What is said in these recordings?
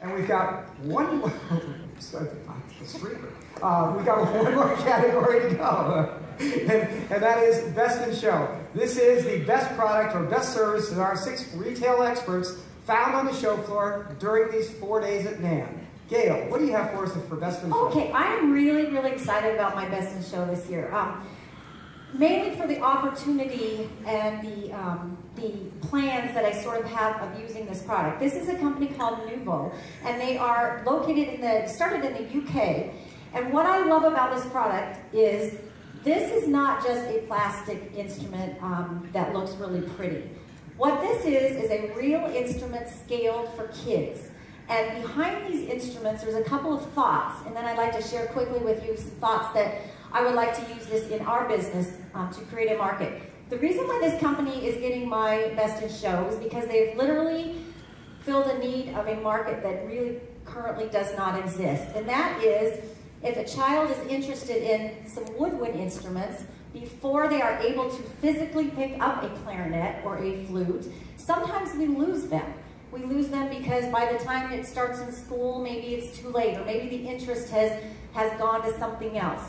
And we've got one more, we've got one more category to go. And that is Best in Show. This is the best product or best service that our 6 retail experts found on the show floor during these 4 days at NAMM. Gail, what do you have for us for Best in Show? Okay, I'm really, really excited about my Best in Show this year. Mainly for the opportunity and the plans that I sort of have of using this product. This is a company called Nuvo, and they are located started in the UK. And what I love about this product is this is not just a plastic instrument that looks really pretty. What this is a real instrument scaled for kids. And behind these instruments, there's a couple of thoughts, and then I'd like to share quickly with you some thoughts that I would like to use this in our business to create a market. The reason why this company is getting my Best in Show is because they've literally filled a need of a market that really currently does not exist. And that is, if a child is interested in some woodwind instruments, before they are able to physically pick up a clarinet or a flute, sometimes we lose them. We lose them because by the time it starts in school, maybe it's too late, or maybe the interest has gone to something else,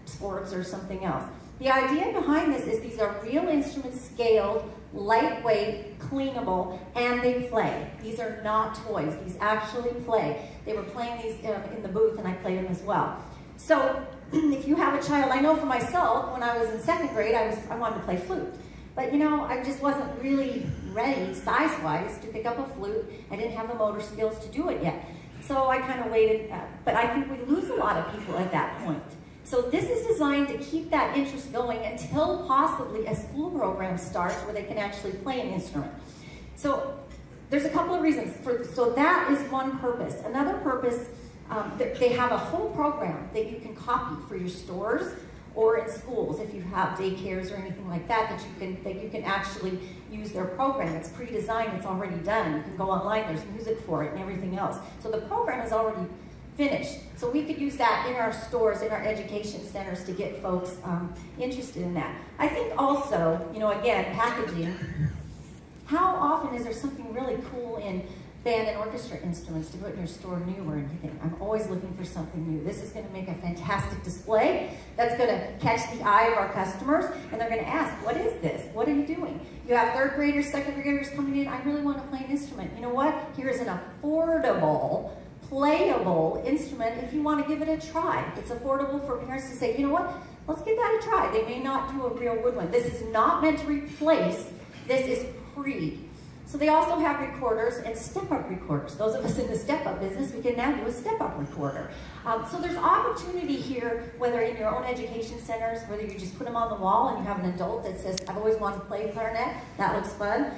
sports or something else. The idea behind this is these are real instruments, scaled, lightweight, cleanable, and they play. These are not toys. These actually play. They were playing these in the booth, and I played them as well. So if you have a child, I know for myself, when I was in 2nd grade, I wanted to play flute. But you know, I just wasn't really ready, size-wise, to pick up a flute. I didn't have the motor skills to do it yet. So I kind of waited, but I think we lose a lot of people at that point. So this is designed to keep that interest going until possibly a school program starts where they can actually play an instrument. So there's a couple of reasons. So that is one purpose. Another purpose, they have a whole program that you can copy for your stores or in schools if you have daycares or anything like that, that you can actually use their program. It's pre-designed, it's already done. You can go online, there's music for it and everything else. So the program is already finished. So we could use that in our stores, in our education centers to get folks interested in that. I think also, you know, again, packaging. How often is there something really cool in band and orchestra instruments to put in your store new or anything? I'm always looking for something new. This is going to make a fantastic display that's going to catch the eye of our customers, and they're going to ask, what is this? What are you doing? You have 3rd graders, 2nd graders coming in, I really want to play an instrument. You know what? Here's an affordable, playable instrument if you want to give it a try. It's affordable for parents to say, you know what, let's give that a try. They may not do a real woodwind. This is not meant to replace, this is pre. So they also have recorders and step-up recorders. Those of us in the step-up business, we can now do a step-up recorder. So there's opportunity here, whether in your own education centers, whether you just put them on the wall and you have an adult that says, I've always wanted to play clarinet, that looks fun,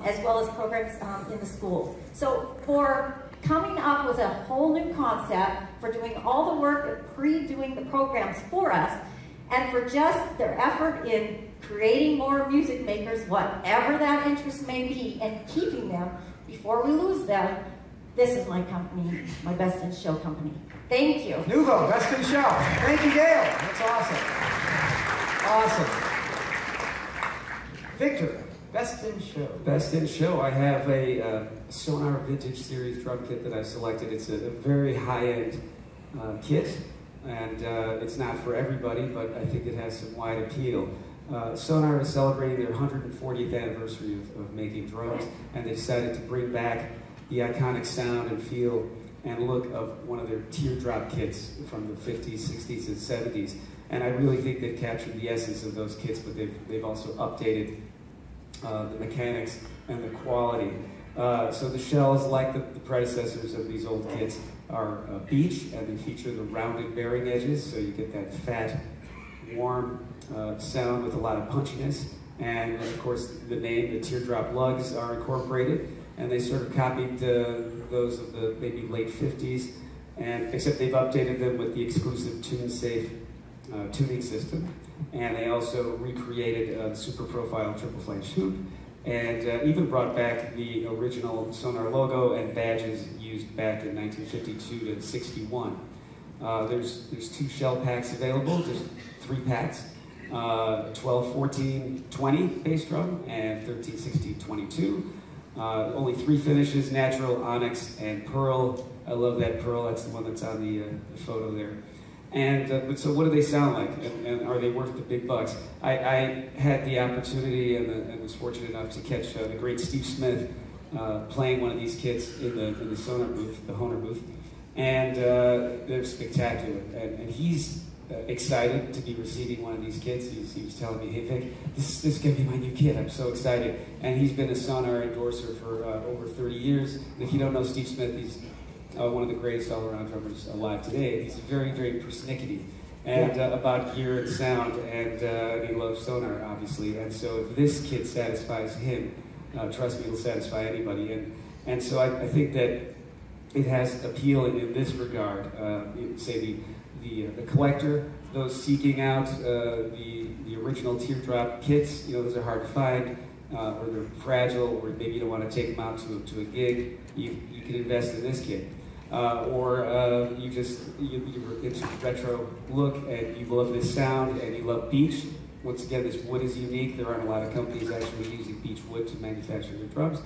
as well as programs in the schools. So for coming up with a whole new concept, for doing all the work of pre-doing the programs for us, and for just their effort in creating more music makers, whatever that interest may be, and keeping them before we lose them, this is my company, my Best in Show company. Thank you. Nuvo, Best in Show. Thank you, Gail. That's awesome. Awesome. Victor, Best in Show. Best in Show. I have a Sonar Vintage Series drum kit that I've selected. It's a very high-end kit, and it's not for everybody, but I think it has some wide appeal. Sonar is celebrating their 140th anniversary of making drums, and they decided to bring back the iconic sound and feel and look of one of their teardrop kits from the 50s, 60s, and 70s. And I really think they've captured the essence of those kits, but they've also updated the mechanics and the quality. So the shells, like the predecessors of these old kits, are beech, and they feature the rounded bearing edges, so you get that fat, warm sound with a lot of punchiness. And of course, the name, the teardrop lugs, are incorporated, and they sort of copied those of the maybe late 50s, and except they've updated them with the exclusive tune-safe tuning system. And they also recreated the super profile triple flange hoop, and even brought back the original Sonar logo and badges used back in 1952 to 61. There's 2 shell packs available, just 3 packs, 12, 14, 20 bass drum, and 13, 16, 22. Only 3 finishes: natural, onyx, and pearl. I love that pearl. That's the one that's on the photo there. And but so, what do they sound like? And are they worth the big bucks? I had the opportunity and was fortunate enough to catch the great Steve Smith playing one of these kits in the Sonar booth, the Honer booth, and they're spectacular. And he's excited to be receiving one of these kits. He was telling me, "Hey Vic, this is going to be my new kit. I'm so excited." And he's been a Sonar endorser for over 30 years. And if you don't know Steve Smith, he's one of the greatest all-around drummers alive today. He's very, very persnickety and about gear and sound, and he loves Sonar, obviously. And so if this kit satisfies him, trust me, it'll satisfy anybody. And so I think that it has appeal in this regard. Say the collector, those seeking out the original teardrop kits, those are hard to find, or they're fragile, or maybe you don't want to take them out to a gig. You can invest in this kit. Or you're into retro look and you love this sound and you love beech. Once again, this wood is unique. There aren't a lot of companies actually using beech wood to manufacture their drums.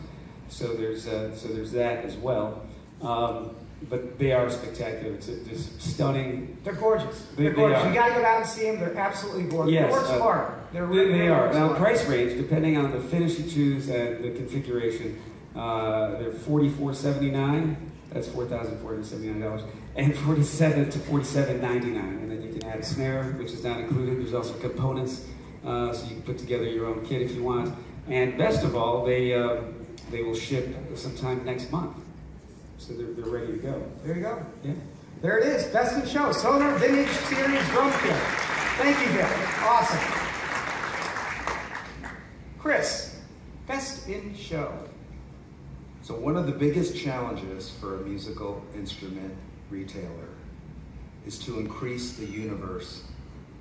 So there's that as well. But they are spectacular. It's just stunning. They're gorgeous. They gorgeous. are. You got to go down and see them. They're absolutely gorgeous. Yes, They work smart. They're really, they are. Now, smart. price range, depending on the finish you choose and the configuration, they're $44.79. That's $4,479, and $47 to $47.99, and then you can add a snare, which is not included. There's also components, so you can put together your own kit if you want. And best of all, they will ship sometime next month, so they're ready to go. There you go. Yeah. There it is. Best in Show. Sonar Vintage Series Drum Kit. Thank you, Vic. Awesome. Chris, Best in Show. So one of the biggest challenges for a musical instrument retailer is to increase the universe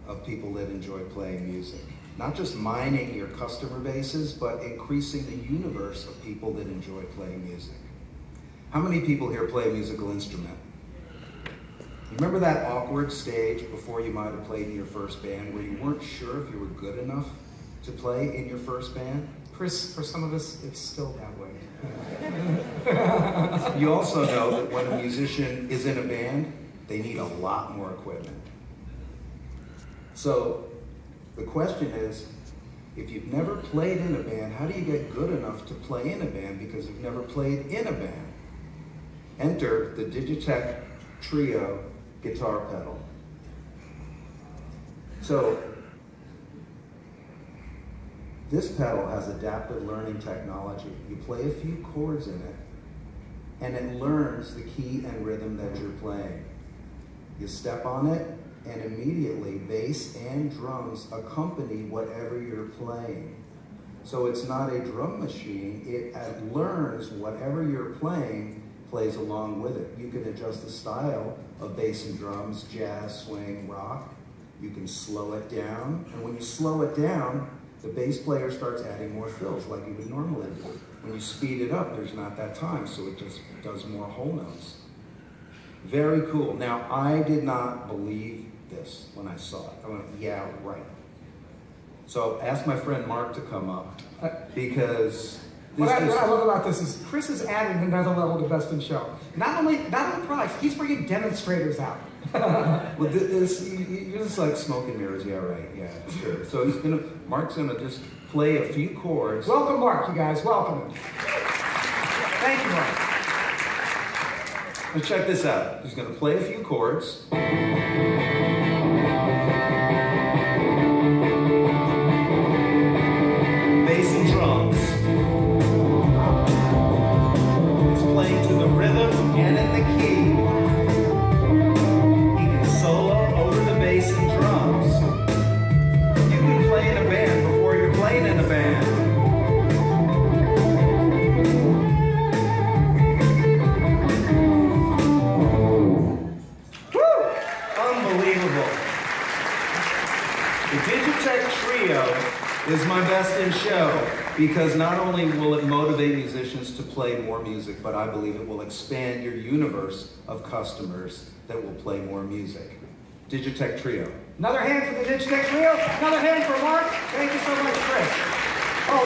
of people that enjoy playing music. Not just mining your customer bases, but increasing the universe of people that enjoy playing music. How many people here play a musical instrument? Remember that awkward stage before you might have played in your first band where you weren't sure if you were good enough to play in your first band? Chris, for some of us, it's still that way. You also know that when a musician is in a band, they need a lot more equipment. So the question is, if you've never played in a band, how do you get good enough to play in a band because you've never played in a band? Enter the DigiTech Trio guitar pedal. So this pedal has adaptive learning technology. You play a few chords in it, and it learns the key and rhythm that you're playing. You step on it, and immediately bass and drums accompany whatever you're playing. So it's not a drum machine, it learns whatever you're playing, plays along with it. You can adjust the style of bass and drums, jazz, swing, rock. You can slow it down, and when you slow it down, the bass player starts adding more fills like you would normally do. When you speed it up, there's not that time, so it just does more whole notes. Very cool. Now, I did not believe this when I saw it. I went, yeah, right. So ask my friend Mark to come up, because what I love about this is Chris is adding another level to Best in Show. Not only products, he's bringing demonstrators out. Well, you're just like smoke and mirrors. Yeah, right. Yeah, sure. So Mark's gonna just play a few chords. Welcome, Mark. You guys, welcome. Thank you, Mark. Now check this out. He's gonna play a few chords. Bass and drums. It's playing to the rhythm and in the key. Bass and drums. You can play in a band before you're playing in a band. Woo! Unbelievable. The DigiTech Trio is my best in show because not only will it motivate musicians to play more music, but I believe it will expand your universe of customers that will play more music. DigiTech Trio. Another hand for the DigiTech Trio. Another hand for Mark. Thank you so much, Chris. Oh,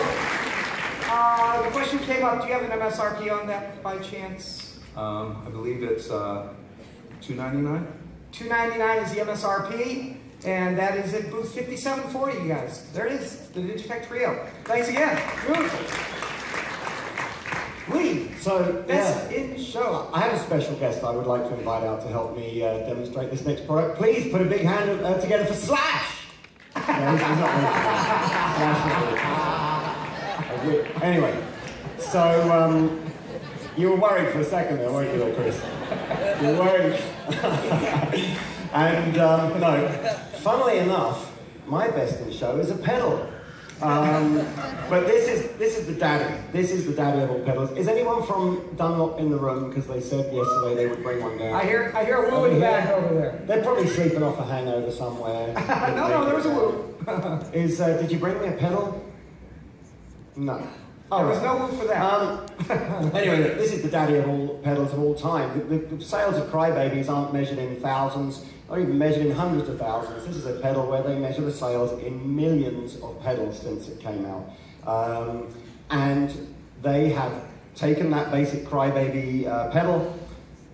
the question came up, do you have an MSRP on that by chance? I believe it's $299. $299 is the MSRP, and that is at booth 5740, you guys. There it is, the DigiTech Trio. Thanks again. Beautiful. Lee, so best in show. I have a special guest I would like to invite out to help me demonstrate this next product. Please put a big hand together for Slash. No, he's not really. Anyway, so you were worried for a second there, weren't you, there, Chris? You were worried. And no, funnily enough, my best in show is a pedal. But this is the daddy. This is the daddy of all pedals. Is anyone from Dunlop in the room? Because they said yesterday they would bring one down. I hear a woo in the back over there. They're probably sleeping off a hangover somewhere. No, there was a woo. Did you bring me a pedal? No. There was no woo for that. Anyway, this is the daddy of all pedals of all time. The sales of crybabies aren't measured in thousands, or even measured in hundreds of thousands. This is a pedal where they measure the sales in millions of pedals since it came out. And they have taken that basic crybaby pedal,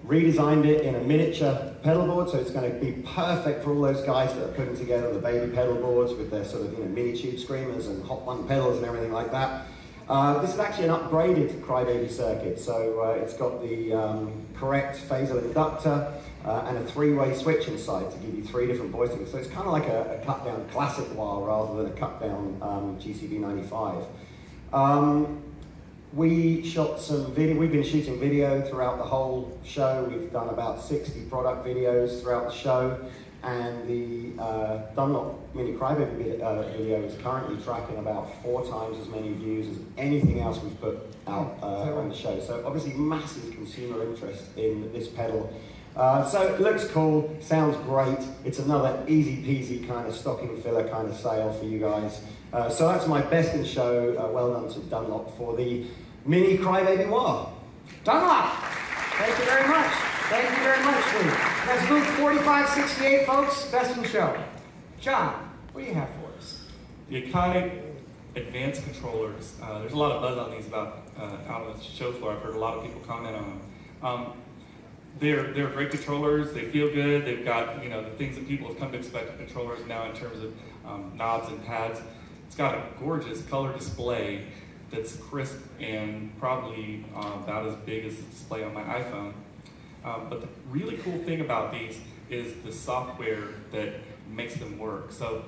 redesigned it in a miniature pedal board, so it's going to be perfect for all those guys that are putting together the baby pedal boards with their sort of mini tube screamers and hot one pedals and everything like that. This is actually an upgraded crybaby circuit, so it's got the correct phasal inductor and a three-way switch inside to give you 3 different voicings. So it's kind of like a cut-down classic wah rather than a cut-down GCB 95. We shot some video. We've been shooting video throughout the whole show. We've done about 60 product videos throughout the show. And the Dunlop Mini Crybaby video is currently tracking about 4 times as many views as anything else we've put out on the show. So obviously massive consumer interest in this pedal. So it looks cool, sounds great. It's another easy peasy kind of stocking filler kind of sale for you guys. So that's my best in show. Well done to Dunlop for the Mini Crybaby Wah. Dunlop, thank you very much. Thank you very much, Lee. That's booth 4568, folks. Best in show. John, what do you have for us? The Akai advanced controllers. There's a lot of buzz on these out on the show floor. I've heard a lot of people comment on them. They're great controllers. They feel good. They've got the things that people have come to expect of controllers now in terms of knobs and pads. It's got a gorgeous color display that's crisp and probably about as big as the display on my iPhone. But the really cool thing about these is the software that makes them work. So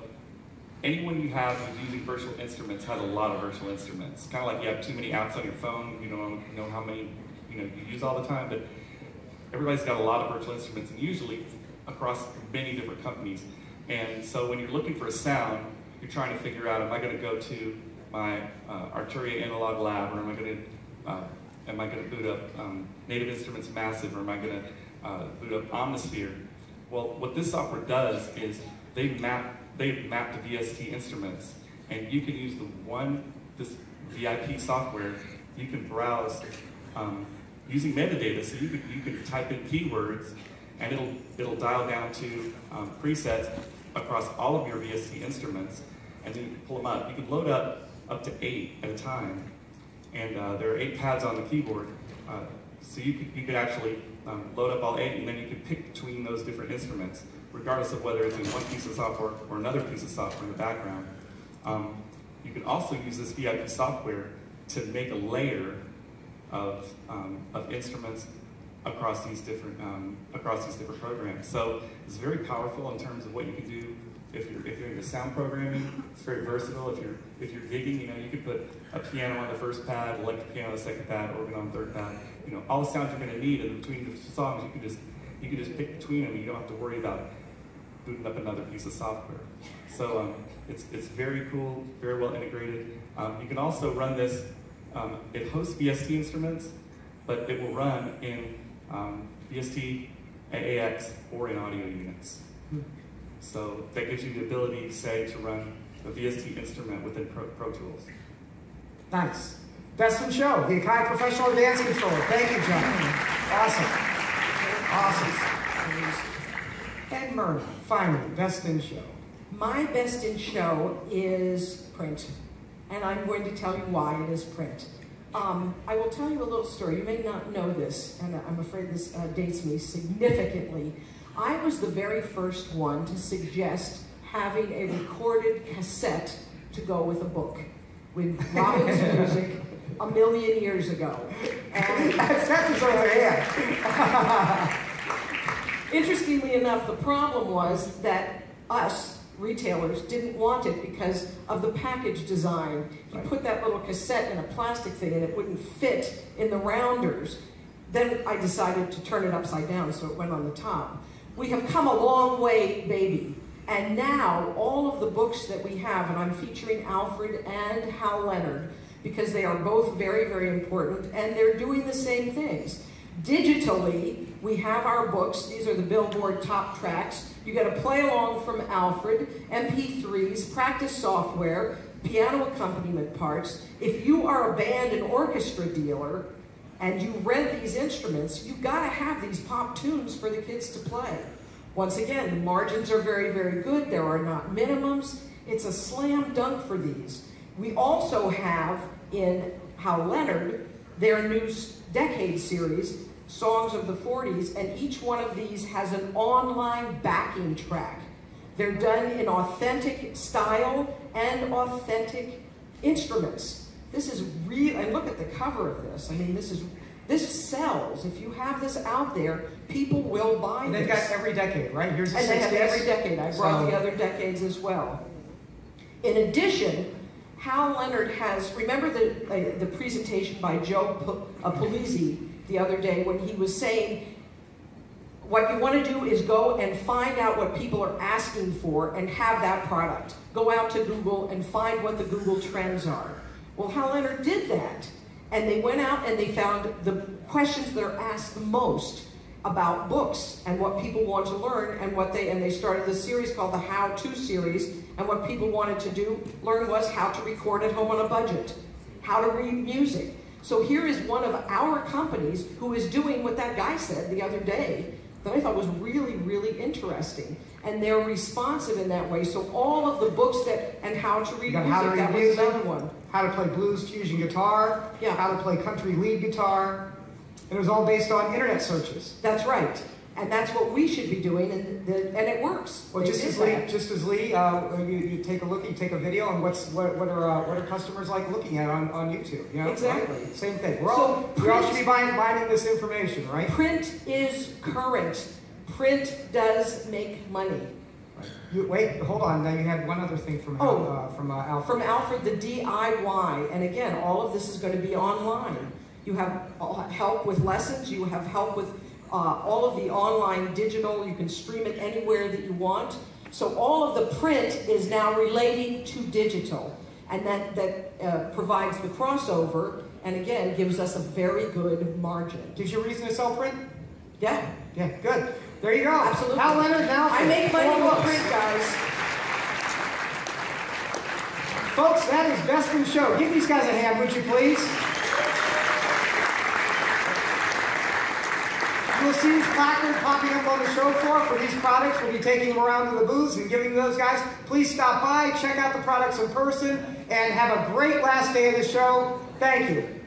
anyone you have who's using virtual instruments has a lot of virtual instruments. Kind of like you have too many apps on your phone, you don't know how many you use all the time, but everybody's got a lot of virtual instruments, and usually across many different companies. And so when you're looking for a sound, you're trying to figure out, am I going to go to my Arturia Analog Lab, or am I going to boot up Native Instruments Massive, or am I going to boot up Omnisphere? Well, what this software does is they've mapped the VST instruments, and you can use this VIP software. You can browse using metadata, so you can type in keywords, and it'll dial down to presets across all of your VST instruments, and then you can pull them up. You can load up to 8 at a time. And there are 8 pads on the keyboard, so you could actually load up all 8, and then you could pick between those different instruments, regardless of whether it's in one piece of software or another piece of software in the background. You can also use this VIP software to make a layer of instruments across these different programs. So it's very powerful in terms of what you can do. If you're into sound programming, it's very versatile. If you're gigging, you could put a piano on the first pad, electric piano on the second pad, organ on the third pad. All the sounds you're going to need, and between the songs, you can just pick between them. And you don't have to worry about booting up another piece of software. So it's very cool, very well integrated. You can also run this. It hosts VST instruments, but it will run in VST, AAX, or in audio units. So that gives you the ability, say, to run a VST instrument within Pro Tools. Nice. Best in show, the Akai Professional Advanced Controller. Thank you, John. Awesome. And Myrna, finally, best in show. My best in show is print, and I'm going to tell you why it is print. I will tell you a little story. You may not know this, and I'm afraid this dates me significantly. I was the very first one to suggest having a recorded cassette to go with a book with Robin's music a million years ago. And Cassette is over here. Interestingly enough, the problem was that us, retailers, didn't want it because of the package design. You put that little cassette in a plastic thing and it wouldn't fit in the rounders. Then I decided to turn it upside down so it went on the top. We have come a long way, baby. And now all of the books that we have, and I'm featuring Alfred and Hal Leonard, because they are both very, very important, and they're doing the same things. Digitally, we have our books. These are the Billboard top tracks. You get a play along from Alfred, MP3s, practice software, piano accompaniment parts. If you are a band and orchestra dealer and you rent these instruments, you've got to have these pop tunes for the kids to play. Once again, the margins are very, very good. There are not minimums. It's a slam dunk for these. We also have in Hal Leonard their new decade series, Songs of the 40s, and each one of these has an online backing track. They're done in authentic style and authentic instruments. This is real, and look at the cover of this. I mean, this sells. If you have this out there, people will buy And they've this. got every decade, right? Here's the And they have 60s. every decade. I brought the other decades as well. In addition, Hal Leonard has, remember the presentation by Joe Polizzi the other day when he was saying, what you want to do is go and find out what people are asking for and have that product. Go out to Google and find what the Google trends are. Well, Hal Leonard did that. And they went out and they found the questions that are asked the most about books and what people want to learn and they started this series called the How To series, and what people wanted to learn was how to record at home on a budget, how to read music. So here is one of our companies who is doing what that guy said the other day that I thought was really, really interesting. And they're responsive in that way. So all of the books and how to read music, that was another one. How to play blues fusion guitar, Yeah. how to play country lead guitar. And it was all based on internet searches. That's right. And that's what we should be doing, and it works. Well, just as Lee, you take a look, you take a video, and what are customers like looking at on YouTube? You know, Exactly. Right? Same thing. We So all should be mining this information, right? Print is current. Print does make money. Wait, hold on. Now you had one other thing from Alfred. From Alfred, the DIY, and again, all of this is going to be online. You have help with lessons. You have help with all of the online digital. You can stream it anywhere that you want. So all of the print is now relating to digital, and that provides the crossover, and again gives us a very good margin. Gives you a reason to sell print? Yeah. Yeah, good. There you go. Absolutely. Hal Leonard now. I make money with print, guys. Folks, that is Best in Show. Give these guys a hand, would you please? You'll see these placards popping up on the show floor for these products. We'll be taking them around to the booths and giving those guys. Please stop by, check out the products in person, and have a great last day of the show. Thank you.